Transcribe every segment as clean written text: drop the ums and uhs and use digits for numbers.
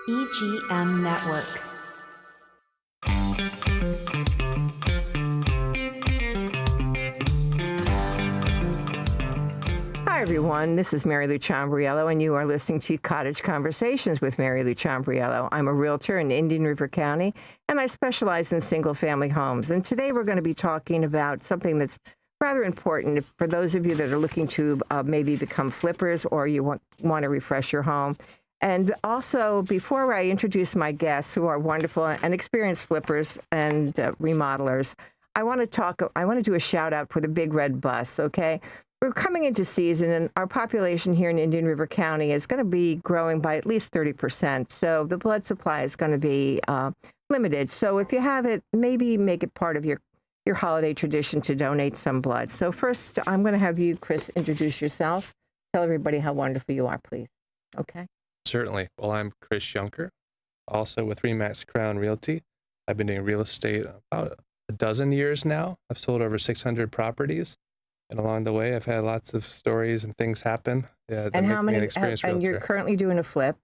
EGM Network. Hi, everyone. This is Mary Lou Ciambriello, and you are listening to Cottage Conversations with Mary Lou Ciambriello. I'm a realtor in Indian River County, and I specialize in single-family homes. And today we're going to be talking about something that's rather important for those of you that are looking to maybe become flippers or you want to refresh your home. And also, before I introduce my guests, who are wonderful and experienced flippers and remodelers, I want to do a shout out for the Big Red Bus, okay? We're coming into season, and our population here in Indian River County is going to be growing by at least 30%. So the blood supply is going to be limited. So if you have it, maybe make it part of your holiday tradition to donate some blood. So first, I'm going to have you, Chris, introduce yourself. Tell everybody how wonderful you are, please. Okay? Certainly. Well, I'm Chris Junker, also with Remax Crown Realty. I've been doing real estate about a dozen years now. I've sold over 600 properties. And along the way, I've had lots of stories and things happen that And make how me an many? experienced And you're realtor. currently doing a flip.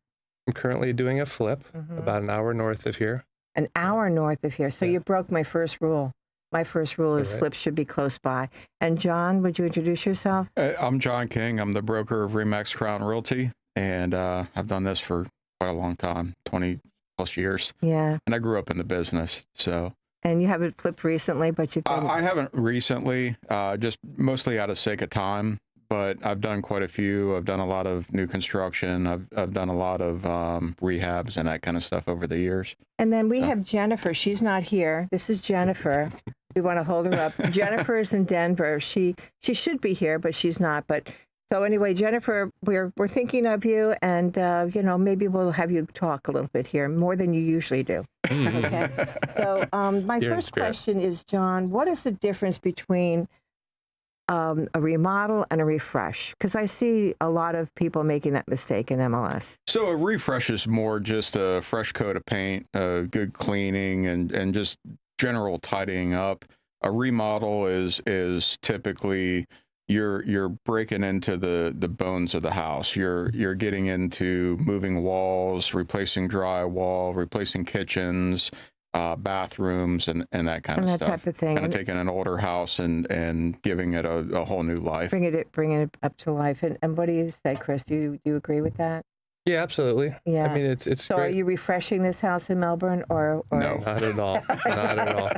I'm currently doing a flip about an hour north of here. An hour north of here. So Yeah. you broke my first rule. My first rule is All right. flips should be close by. And John, would you introduce yourself? I'm John King. I'm the broker of Remax Crown Realty, and I've done this for quite a long time, 20 plus years. Yeah. And I grew up in the business, so. And you haven't flipped recently, but you've been... I haven't recently, just mostly out of sake of time, but I've done quite a few. I've done a lot of new construction. I've done a lot of rehabs and that kind of stuff over the years. And then we have Jennifer. She's not here. This is Jennifer. We want to hold her up. Jennifer is in Denver. She should be here, but she's not. But so anyway, Jennifer, we're thinking of you, and maybe we'll have you talk a little bit here, more than you usually do. Okay. So my You're in first spirit. question is, John, what is the difference between a remodel and a refresh? Because I see a lot of people making that mistake in MLS. So a refresh is more just a fresh coat of paint, good cleaning, and just general tidying up. A remodel is typically you're breaking into the bones of the house. You're getting into moving walls, replacing drywall, replacing kitchens, bathrooms, and that kind And of that stuff. type of thing. Kind of And taking an older house and giving it a whole new life. bringing it up to life. And what do you say, Chris? Do you agree with that? Yeah, absolutely. Yeah. I mean, it's So great. are you refreshing this house in Melbourne or... No. Not at all. Not at all.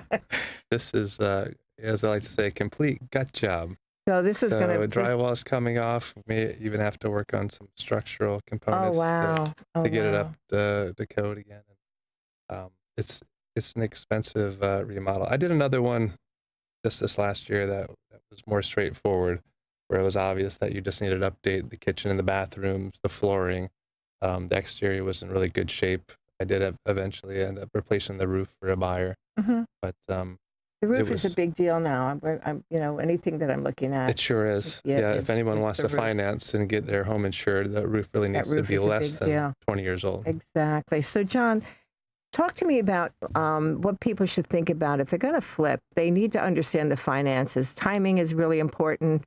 This is, as I like to say, a complete gut job. So this is So going to... drywall is coming off. We may even have to work on some structural Oh, components wow. to get it wow. up to code again. It's an expensive remodel. I did another one just this last year that was more straightforward, where it was obvious that you just needed to update the kitchen and the bathrooms, the flooring. The exterior was in really good shape. I did eventually end up replacing the roof for a buyer, Mhm. but The roof it is a was- big deal now. I'm anything that I'm looking at. it sure is. Yeah, Yeah, it's- if anyone it's wants the to roof. finance and get their home insured, the roof really That needs to roof be is a less big than deal. 20 years old. Exactly. So, John, talk to me about what people should think about. If they're going to flip, they need to understand the finances. Timing is really important.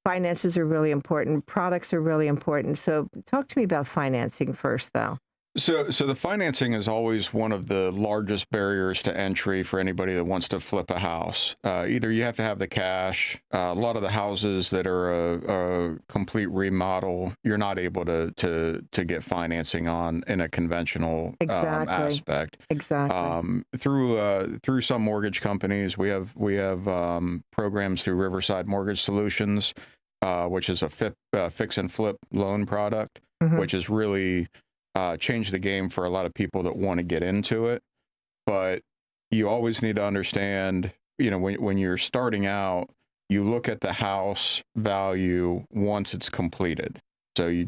Finances are really important. Products are really important. So talk to me about financing first, though. So the financing is always one of the largest barriers to entry for anybody that wants to flip a house. Either you have to have the cash. A lot of the houses that are a complete remodel, you're not able to get financing on in a conventional Exactly. aspect. Exactly. Through some mortgage companies, we have programs through Riverside Mortgage Solutions, which is a fix and flip loan product, Mhm. which has really changed the game for a lot of people that want to get into it. But you always need to understand, when you're starting out, you look at the house value once it's completed. So you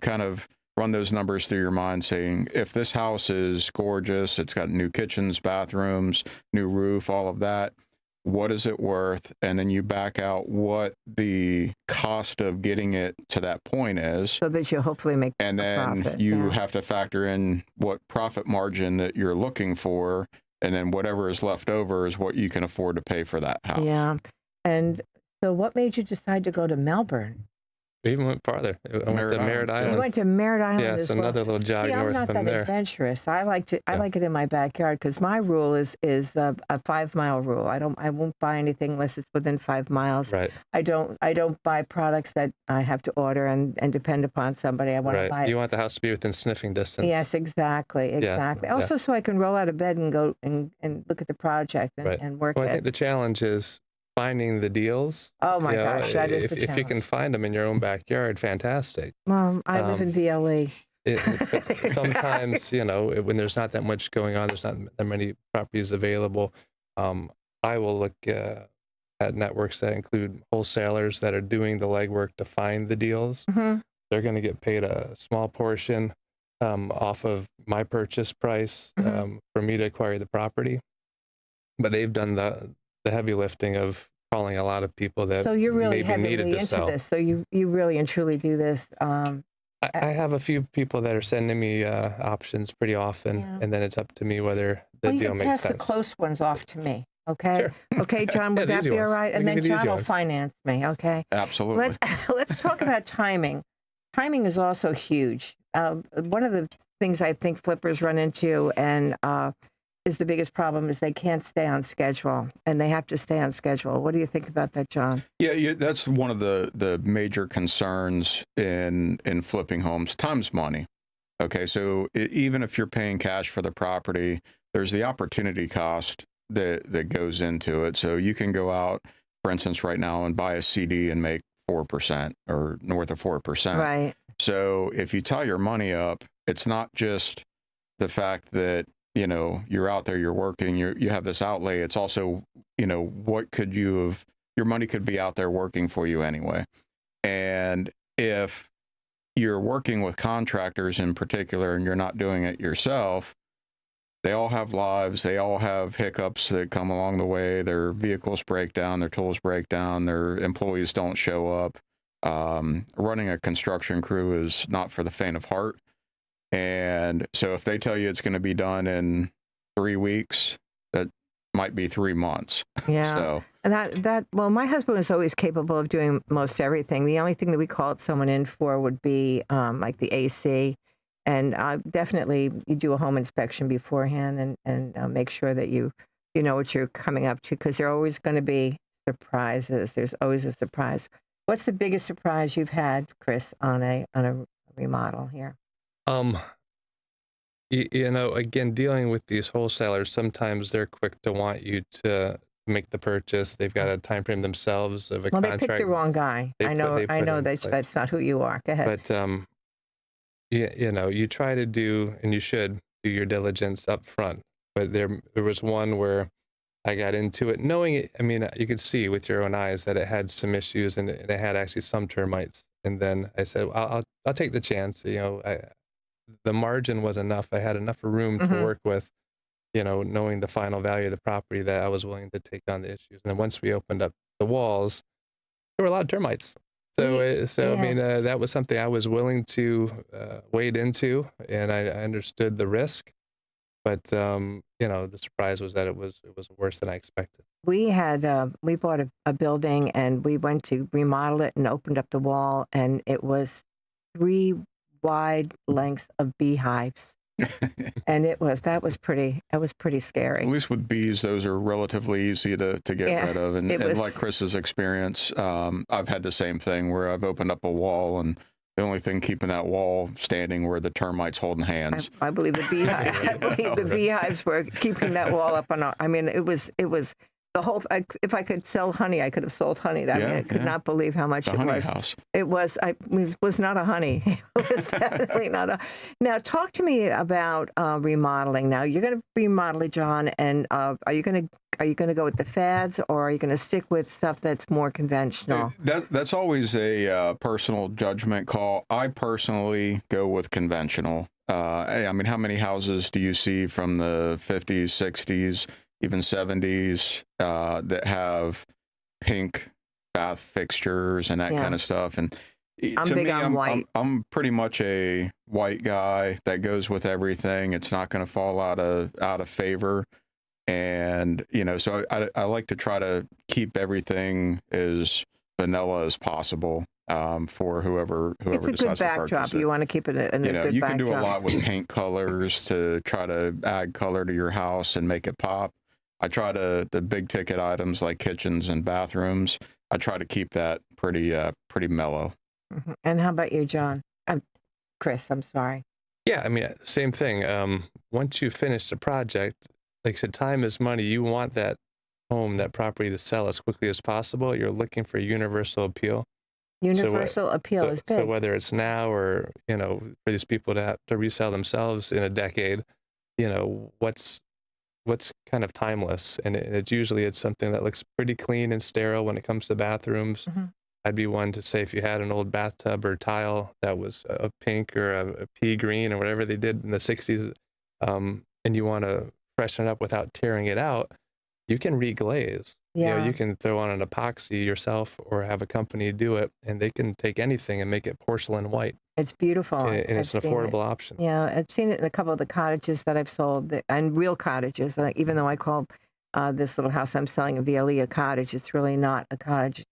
kind of run those numbers through your mind saying, if this house is gorgeous, it's got new kitchens, bathrooms, new roof, all of that, what is it worth? And then you back out what the cost of getting it to that point is. So that you hopefully make And a then profit. you Yeah. have to factor in what profit margin that you're looking for. And then whatever is left over is what you can afford to pay for that house. Yeah. And so what made you decide to go to Melbourne? We even went farther. I went to Merritt Merritt Island, yeah. You Island. went to Merritt Island Yeah, as so well. another little jog See, I'm north not from that there. adventurous. I like Yeah. it in my backyard because my rule is a 5 mile rule. I won't buy anything unless it's within 5 miles. Right, I don't buy products that I have to order and depend upon somebody. I want to right. buy. You want the house to be within sniffing distance. Yes, exactly, Yeah, exactly. yeah. Also, so I can roll out of bed and go and look at the project Right. and work Well, I it. think the challenge is finding the deals. Oh my You know, gosh, that is if the if you can challenge. find them in your own backyard, fantastic. I live in Um, VLE. But sometimes, you know, when there's not that much going on, there's not that many properties available. I will look at networks that include wholesalers that are doing the legwork to find the deals. Mhm. They're going to get paid a small portion off of my purchase price for me to acquire the property. But they've done the heavy lifting of calling a lot of people that So you're really maybe needed heavily to into sell. this. So you really and truly do this. I have a few people that are sending me options pretty often, Yeah. and then it's up to me whether the Well, you deal can makes pass the sense. close ones off to me, okay? Sure. Okay, John, Yeah, would the that easy be all ones. right? We And can then do the easy John will ones. finance me, okay? Absolutely. Let's talk about timing. Timing is also huge. One of the things I think flippers run into and is the biggest problem is they can't stay on schedule, and they have to stay on schedule. What do you think about that, John? Yeah, that's one of the major concerns in flipping homes. Time's money. Okay, so even if you're paying cash for the property, there's the opportunity cost that goes into it. So you can go out, for instance, right now and buy a CD and make 4% or north of 4%. Right. So if you tie your money up, it's not just the fact that, you know, you're out there, you're working, you have this outlay. It's also, you know, what could you have, your money could be out there working for you anyway. And if you're working with contractors in particular and you're not doing it yourself, they all have lives, they all have hiccups that come along the way. Their vehicles break down, their tools break down, their employees don't show up. Running a construction crew is not for the faint of heart. And so if they tell you it's going to be done in 3 weeks, that might be 3 months. Yeah. So And well, my husband was always capable of doing most everything. The only thing that we called someone in for would be like the AC. And definitely you do a home inspection beforehand and make sure that you know what you're coming up to, because there are always going to be surprises. There's always a surprise. What's the biggest surprise you've had, Chris, on a remodel here? You know, again, dealing with these wholesalers, sometimes they're quick to want you to make the purchase. They've got a time frame themselves of a Well, contract. they picked the wrong guy. They I put- know. they I put know in that place. that's not who you are. Go ahead. But you know, you try to do, and you should do your diligence up front. But there was one where I got into it, knowing it. I mean, you could see with your own eyes that it had some issues, and it had actually some termites. And then I said, well, I'll take the chance. You know, the margin was enough. I had enough room to work with. You know, knowing the final value of the property, that I was willing to take on the issues. And then once we opened up the walls, there were a lot of termites. So, I mean, that was something I was willing to wade into, and I understood the risk. But you know, the surprise was that it was worse than I expected. We bought a building and we went to remodel it and opened up the wall, and it was 3 wide lengths of beehives. And that was pretty scary. at least with bees, those are relatively easy to get Yeah, rid of. And, it and was- like Chris's experience, I've had the same thing where I've opened up a wall and the only thing keeping that wall standing were the termites holding hands. I believe the beehives. I believe the beehives were keeping that wall up. I mean, it was the whole. If I could sell honey, I could have sold honey. I mean, I could not believe how much The it honey was. house. It was not a honey. It was definitely not a. Now, talk to me about remodeling. Now, you're going to remodel it, John, and are you going to go with the fads, or are you going to stick with stuff that's more conventional? That's always a personal judgment call. I personally go with conventional. I mean, how many houses do you see from the 50s, 60s, even 70s that have pink bath fixtures and that kind of stuff? And I'm to big me, on white. I'm pretty much a white guy that goes with everything. It's not going to fall out of favor. And, you know, so I like to try to keep everything as vanilla as possible. for whoever It's a decides good to purchase backdrop. it. You want to keep it in a You know, good you can do a backdrop. lot with paint colors to try to add color to your house and make it pop. I try to, the big ticket items like kitchens and bathrooms, I try to keep that pretty mellow. And how about you, John? Chris, I'm sorry. Yeah, I mean, same thing. Once you finish the project, like I said, time is money. You want that home, that property to sell as quickly as possible. You're looking for universal appeal. Universal appeal is big. So whether it's now or, you know, for these people to have to resell themselves in a decade, you know, what's kind of timeless. And it's something that looks pretty clean and sterile when it comes to bathrooms. I'd be one to say if you had an old bathtub or tile that was a pink or a pea green or whatever they did in the 60s, and you want to freshen it up without tearing it out, you can reglaze. You know, you can throw on an epoxy yourself or have a company do it, and they can take anything and make it porcelain white. It's beautiful. And it's an affordable option. Yeah, I've seen it in a couple of the cottages that I've sold, and real cottages. Like, even though I call this little house I'm selling a VLE a cottage, it's really not a cottage.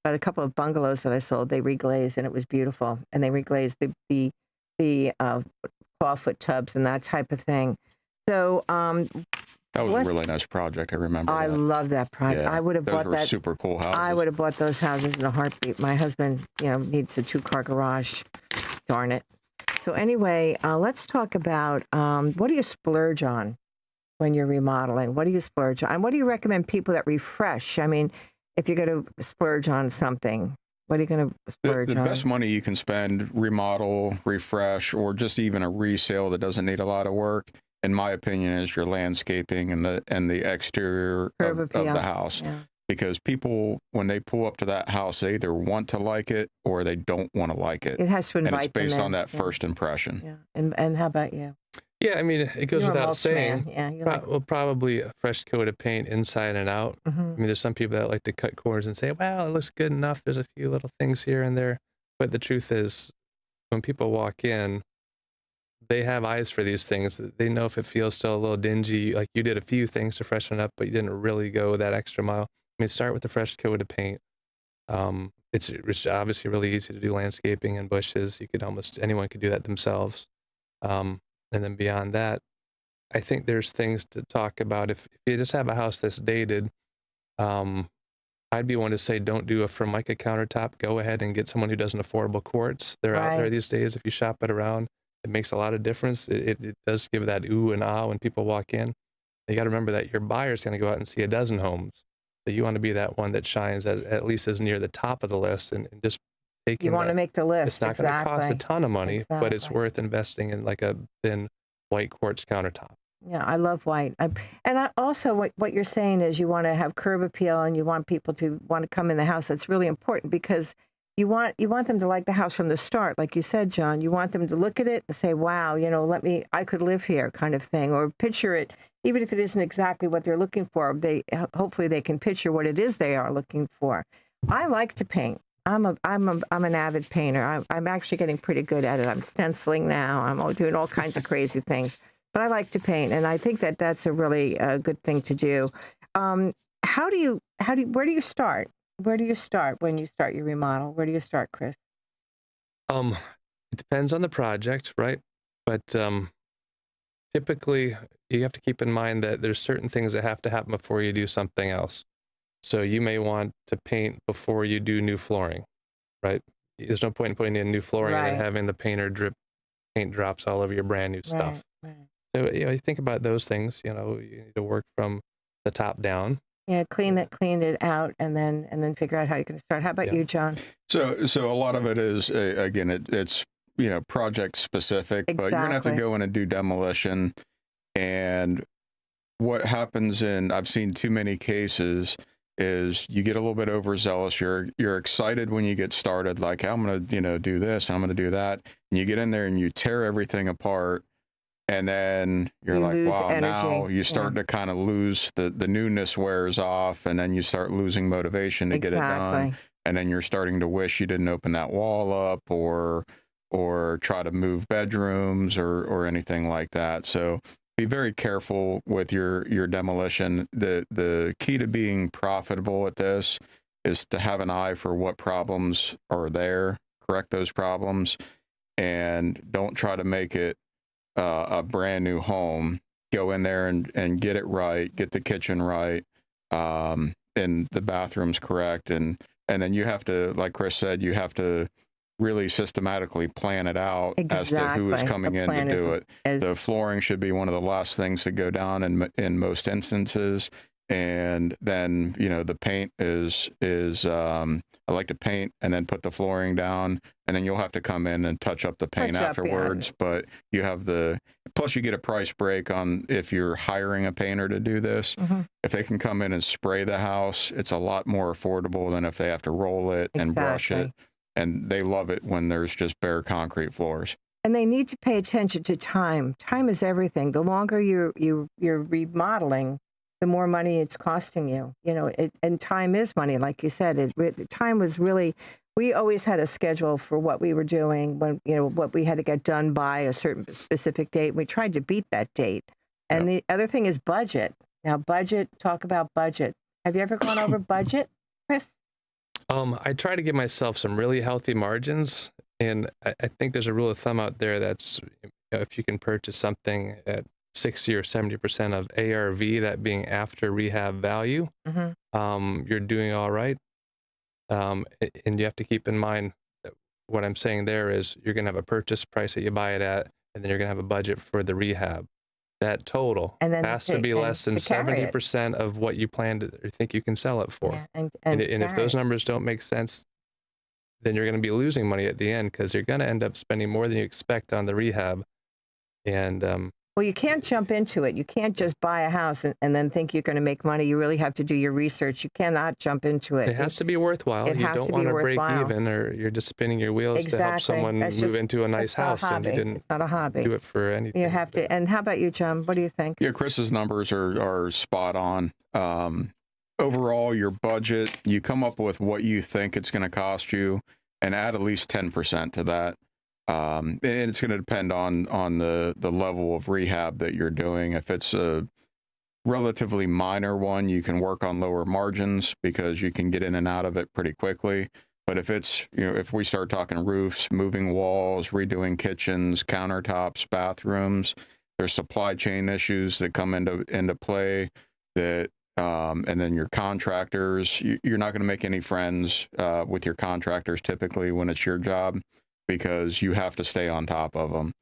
But a couple of bungalows that I sold, they reglazed, and it was beautiful. And they reglazed the clawfoot tubs and that type of thing. So that was a really nice project. I remember. I love that project. Yeah, I would have those bought were that. super cool houses. I would have bought those houses in a heartbeat. My husband, you know, needs a 2-car garage. Darn it. So anyway, let's talk about what do you splurge on when you're remodeling? What do you splurge on? And what do you recommend people that refresh? I mean, if you're going to splurge on something, what are you going to splurge on? The best money you can spend, remodel, refresh, or just even a resale that doesn't need a lot of work, in my opinion, is your landscaping and the exterior of the house. Yeah. Because people, when they pull up to that house, they either want to like it or they don't want to like it. It has to invite and it's based them in. on that first impression. Yeah. And how about you? Yeah, I mean, it goes You're a without mulch saying. man. Yeah, Well, probably a fresh coat of paint inside and out. I mean, there's some people that like to cut corners and say, well, it looks good enough. There's a few little things here and there. But the truth is, when people walk in, they have eyes for these things. They know if it feels still a little dingy, like you did a few things to freshen it up, but you didn't really go that extra mile. I mean, start with a fresh coat of paint. It's obviously really easy to do landscaping and bushes. Anyone could do that themselves. And then beyond that, I think there's things to talk about. If you just have a house that's dated, I'd be one to say don't do a Formica countertop. Go ahead and get someone who does an affordable quartz. They're out there these days. If you shop it around, it makes a lot of difference. It does give that ooh and ah when people walk in. You got to remember that your buyer's going to go out and see a dozen homes. So you want to be that one that shines at least as near the top of the list and just taking You want to make the list. It's not going to cost a ton of money, but it's worth investing in like a thin white quartz countertop. Yeah, I love white. I also, what you're saying is you want to have curb appeal and you want people to want to come in the house. That's really important because you want them to like the house from the start. Like you said, John, you want them to look at it and say, wow, you know, I could live here kind of thing, or picture it, even if it isn't exactly what they're looking for. Hopefully they can picture what it is they are looking for. I like to paint. I'm an avid painter. I'm actually getting pretty good at it. I'm stenciling now. I'm doing all kinds of crazy things. But I like to paint, and I think that's a really good thing to do. Where do you start? Where do you start when you start your remodel? Where do you start, Chris? It depends on the project, right? But typically, you have to keep in mind that there's certain things that have to happen before you do something else. So you may want to paint before you do new flooring, right? There's no point in putting in new flooring and then having the paint drops all over your brand new stuff. Right. So, you think about those things, you need to work from the top down. Yeah, clean it out and then figure out how you're going to start. How about you, John? So a lot of it is, again, it's, project specific, but you're going to have to go in and do demolition. And what happens I've seen too many cases is you get a little bit overzealous. You're excited when you get started, like I'm going to, do this, I'm going to do that. And you get in there and you tear everything apart. And then you're like, wow, energy. Now you start to kind of lose the newness wears off, and then you start losing motivation to get it done. And then you're starting to wish you didn't open that wall up or try to move bedrooms or anything like that. So be very careful with your demolition. The key to being profitable at this is to have an eye for what problems are there, correct those problems, and don't try to make it a brand new home. Go in there and get it right, get the kitchen right, and the bathrooms correct, and then you have to, like Chris said, you have to really systematically plan it out as to who is coming in to do it. The flooring should be one of the last things to go down in most instances. And then, the paint is I like to paint and then put the flooring down, and then you'll have to come in and touch up the paint afterwards. But you have plus you get a price break on if you're hiring a painter to do this. If they can come in and spray the house, it's a lot more affordable than if they have to roll it and brush it. And they love it when there's just bare concrete floors. And they need to pay attention to time. Time is everything. The longer you're remodeling, the more money it's costing you. And time is money, like you said. Time was really. We always had a schedule for what we were doing when what we had to get done by a certain specific date. We tried to beat that date. And the other thing is budget. Now, talk about budget. Have you ever gone over budget, Chris? I try to give myself some really healthy margins, and I think there's a rule of thumb out there that's if you can purchase something at 60 or 70% of ARV, that being after rehab value, you're doing all right. And you have to keep in mind that what I'm saying there is you're going to have a purchase price that you buy it at, and then you're going to have a budget for the rehab. That total has to be less than 70% of what you plan to or think you can sell it for. Yeah, and if those numbers don't make sense, then you're going to be losing money at the end because you're going to end up spending more than you expect on the rehab. And well, you can't jump into it. You can't just buy a house and then think you're going to make money. You really have to do your research. You cannot jump into it. It has to be worthwhile. You don't want to break even, or you're just spinning your wheels to help someone move into a nice house, and you didn't not a hobby. Do it for anything. You have to. And how about you, John? What do you think? Yeah, Chris's numbers are spot on. Overall, your budget, you come up with what you think it's going to cost you, and add at least 10% to that. And it's going to depend on the level of rehab that you're doing. If it's a relatively minor one, you can work on lower margins because you can get in and out of it pretty quickly. But if it's, if we start talking roofs, moving walls, redoing kitchens, countertops, bathrooms, there's supply chain issues that come into play that, and then your contractors, you're not going to make any friends with your contractors typically when it's your job, because you have to stay on top of them.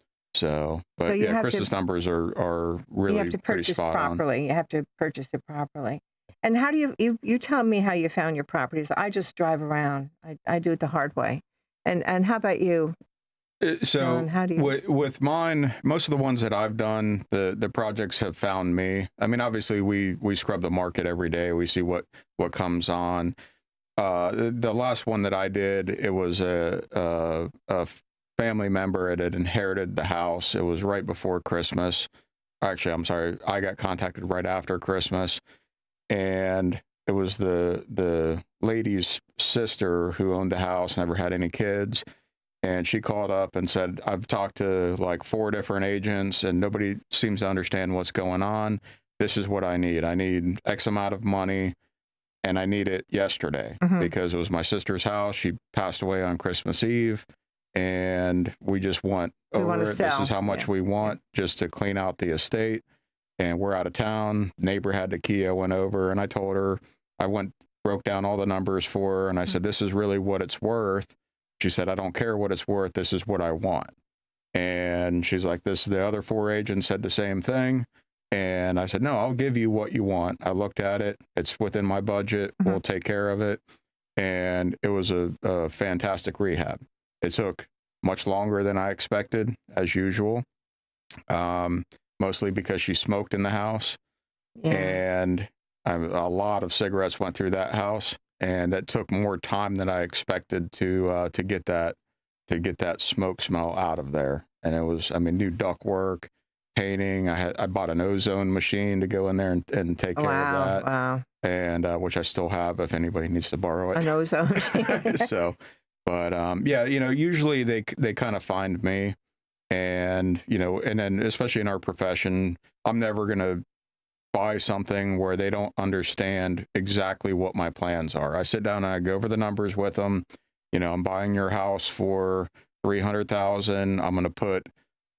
But yeah, Chris's numbers are really pretty spot on. You have to purchase it properly. And how do you tell me how you found your properties? I just drive around. I do it the hard way. And how about you? So how do you... with mine, most of the ones that I've done, the projects have found me. I mean, obviously we scrub the market every day. We see what comes on. The last one that I did, it was a family member that had inherited the house. It was right before Christmas. Actually, I'm sorry, I got contacted right after Christmas, and it was the lady's sister who owned the house, never had any kids, and she called up and said, I've talked to like 4 different agents, and nobody seems to understand what's going on. This is what I need. I need X amount of money. And I need it yesterday because it was my sister's house. She passed away on Christmas Eve, and we just want over it. This is how much we want just to clean out the estate. And we're out of town. Neighbor had the key. I went over and I told her, broke down all the numbers for her. And I said, this is really what it's worth. She said, I don't care what it's worth. This is what I want. And she's like, the other 4 agents said the same thing. And I said, no, I'll give you what you want. I looked at it. It's within my budget. We'll take care of it. And it was a fantastic rehab. It took much longer than I expected, as usual, mostly because she smoked in the house. Yeah. And a lot of cigarettes went through that house. And that took more time than I expected to get that smoke smell out of there. And it was, new ductwork, painting. I bought an ozone machine to go in there and take care of that. Wow. And which I still have if anybody needs to borrow it. An ozone machine. So, but yeah, usually they kind of find me, and and then especially in our profession, I'm never gonna buy something where they don't understand exactly what my plans are. I sit down and I go over the numbers with them. You know, I'm buying your house for 300,000. I'm going to put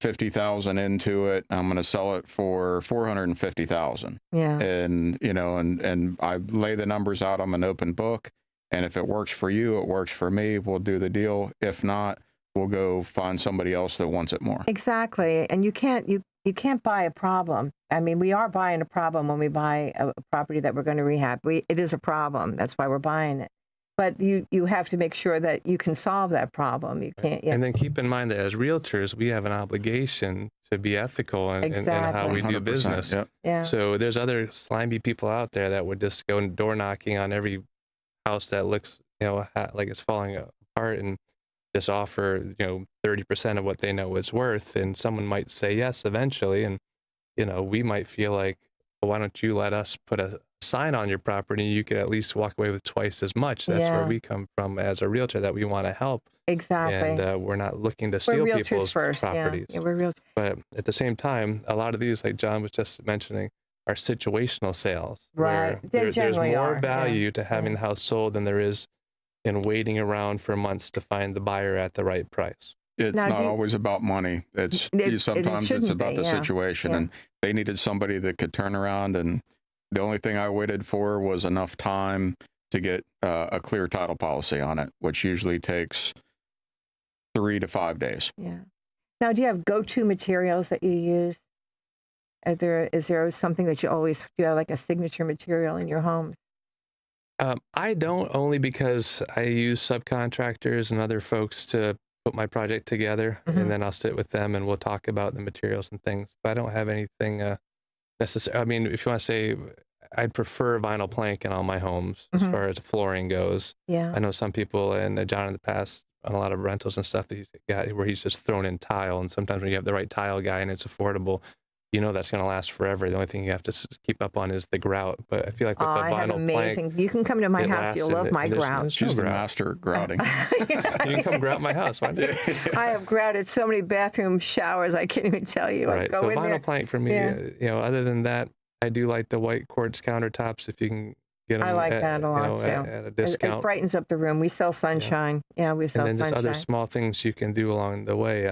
50,000 into it. I'm going to sell it for 450,000. Yeah. And, you know, and I lay the numbers out. I'm an open book. And if it works for you, it works for me. We'll do the deal. If not, we'll go find somebody else that wants it more. Exactly. And you can't buy a problem. I mean, we are buying a problem when we buy a property that we're going to rehab. It is a problem. That's why we're buying it. But you have to make sure that you can solve that problem. You can't. Yeah. And then keep in mind that as realtors, we have an obligation to be ethical in how we do 100%, business. yep. Yeah. So there's other slimy people out there that would just go door knocking on every house that looks, like it's falling apart and just offer, 30% of what they know it's worth. And someone might say yes eventually. And, we might feel like, well, why don't you let us put a sign on your property? You could at least walk away with twice as much. That's where we come from as a realtor, that we want to help. Exactly. And we're not looking to steal people's properties. Yeah, we're realtors. But at the same time, a lot of these, like John was just mentioning, are situational sales. Right. They There's generally more are, value to having the house sold than there is in waiting around for months to find the buyer at the right price. It's Now, not always about money. Sometimes it's about the situation. And they needed somebody that could turn around. And the only thing I waited for was enough time to get a clear title policy on it, which usually takes 3 to 5 days. Yeah. Now, do you have go-to materials that you use? Is there something that you always do, have like a signature material in your homes? I don't, only because I use subcontractors and other folks to put my project together, and then I'll sit with them and we'll talk about the materials and things. But I don't have anything necessary. I mean, if you want to say, I'd prefer vinyl plank in all my homes as far as flooring goes. Yeah. I know some people, and John in the past, on a lot of rentals and stuff that he's got, where he's just thrown in tile. And sometimes when you have the right tile guy and it's affordable, that's going to last forever. The only thing you have to keep up on is the grout. But I feel like with the I have vinyl amazing. plank, You can come to my it house. lasts, You'll love and my there's- grout. there's no She's the grout. master at grouting. You can come grout my house. Why not? I have grouted so many bathroom showers, I can't even tell you. I Right. go So in vinyl there. plank for me, other than that, I do like the white quartz countertops if you can get them I like at, that a lot, too. at a It discount. brightens up the room. We sell sunshine. Yeah, we sell And then just sunshine. other small things you can do along the way.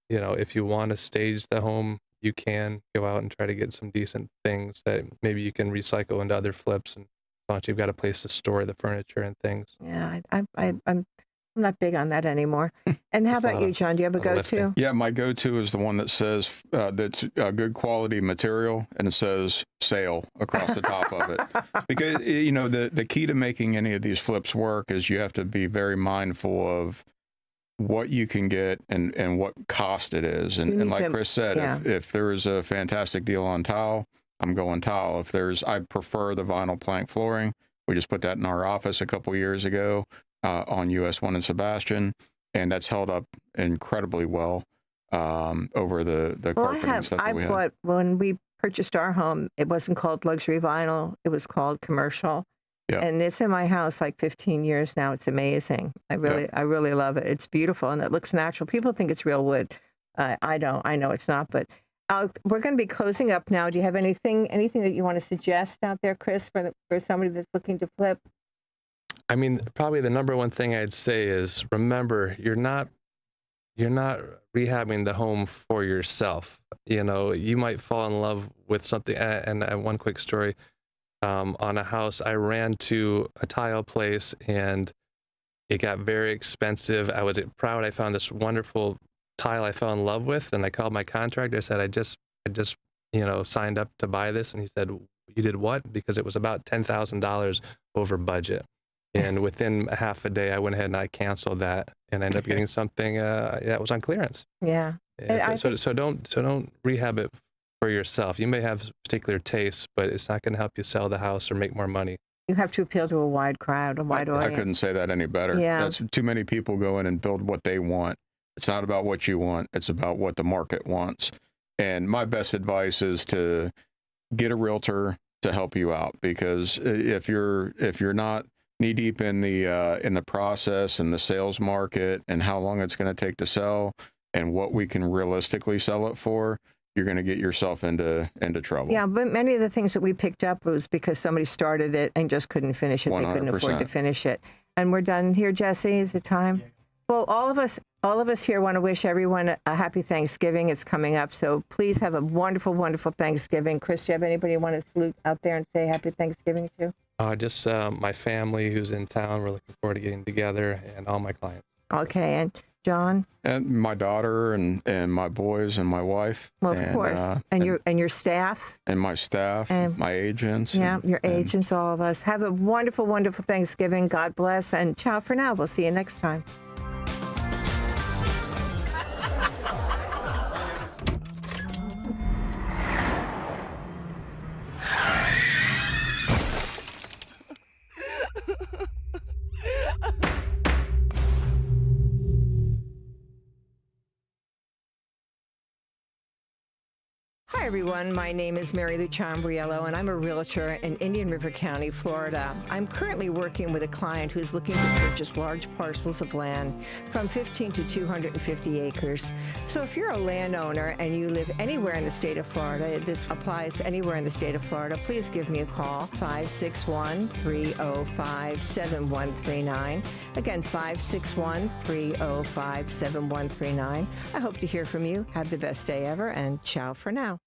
If you want to stage the home, you can go out and try to get some decent things that maybe you can recycle into other flips, and as long as you've got a place to store the furniture and things. Yeah, I'm not big on that anymore. And how It's about not you, a- John? Do you have a not a go-to? lifting. Yeah, my go-to is the one that says that's a good quality material, and it says sale across the top of it. Because, the key to making any of these flips work is you have to be very mindful of what you can get and what cost it is. You And need like to- Chris said, yeah. if there is a fantastic deal on tile, I'm going tile. I prefer the vinyl plank flooring. We just put that in our office a couple years ago on US 1 and Sebastian, and that's held up incredibly well over the Well, carpeting and stuff that we had. when we purchased our home, it wasn't called luxury vinyl. It was called commercial. Yeah. And it's in my house like 15 years now. It's amazing. I really love it. It's beautiful and it looks natural. People think it's real wood. I don't. I know it's not. But we're going to be closing up now. Do you have anything that you want to suggest out there, Chris, for somebody that's looking to flip? I mean, probably the number one thing I'd say is, remember, you're not rehabbing the home for yourself. You might fall in love with something. And one quick story. On a house, I ran to a tile place and it got very expensive. I was proud. I found this wonderful tile I fell in love with, and I called my contractor. I said, I just signed up to buy this. And he said, you did what? Because it was about $10,000 over budget. And within half a day, I went ahead and I canceled that and ended up getting something that was on clearance. Yeah. Yeah, so don't rehab it for yourself. You may have particular tastes, but it's not going to help you sell the house or make more money. You have to appeal to a wide crowd, a wide I audience. couldn't say that any better. Yeah. That's too many people go in and build what they want. It's not about what you want. It's about what the market wants. And my best advice is to get a realtor to help you out, because if you're not knee deep in the process and the sales market and how long it's going to take to sell and what we can realistically sell it for, you're going to get yourself into trouble. Yeah, but many of the things that we picked up was because somebody started it and just couldn't finish it. They couldn't afford to 100%. finish it. And we're done here, Jesse. Is it time? Well, all of us here want to wish everyone a happy Thanksgiving. It's coming up, so please have a wonderful, wonderful Thanksgiving. Chris, do you have anybody you want to salute out there and say happy Thanksgiving to? Just my family who's in town. We're looking forward to getting together, and all my clients. Okay, and John? And my daughter and my boys and my wife. Well, of course. And your staff? And my staff, And my agents. Yeah, your agents, all of us. Have a wonderful, wonderful Thanksgiving. God bless, and ciao for now. We'll see you next time. Hi, everyone. My name is Mary Lou Ciambriello, and I'm a realtor in Indian River County, Florida. I'm currently working with a client who's looking to purchase large parcels of land from 15 to 250 acres. So if you're a landowner and you live anywhere in the state of Florida, this applies to anywhere in the state of Florida, please give me a call, 561-305-7139. Again, 561-305-7139. I hope to hear from you. Have the best day ever, and ciao for now.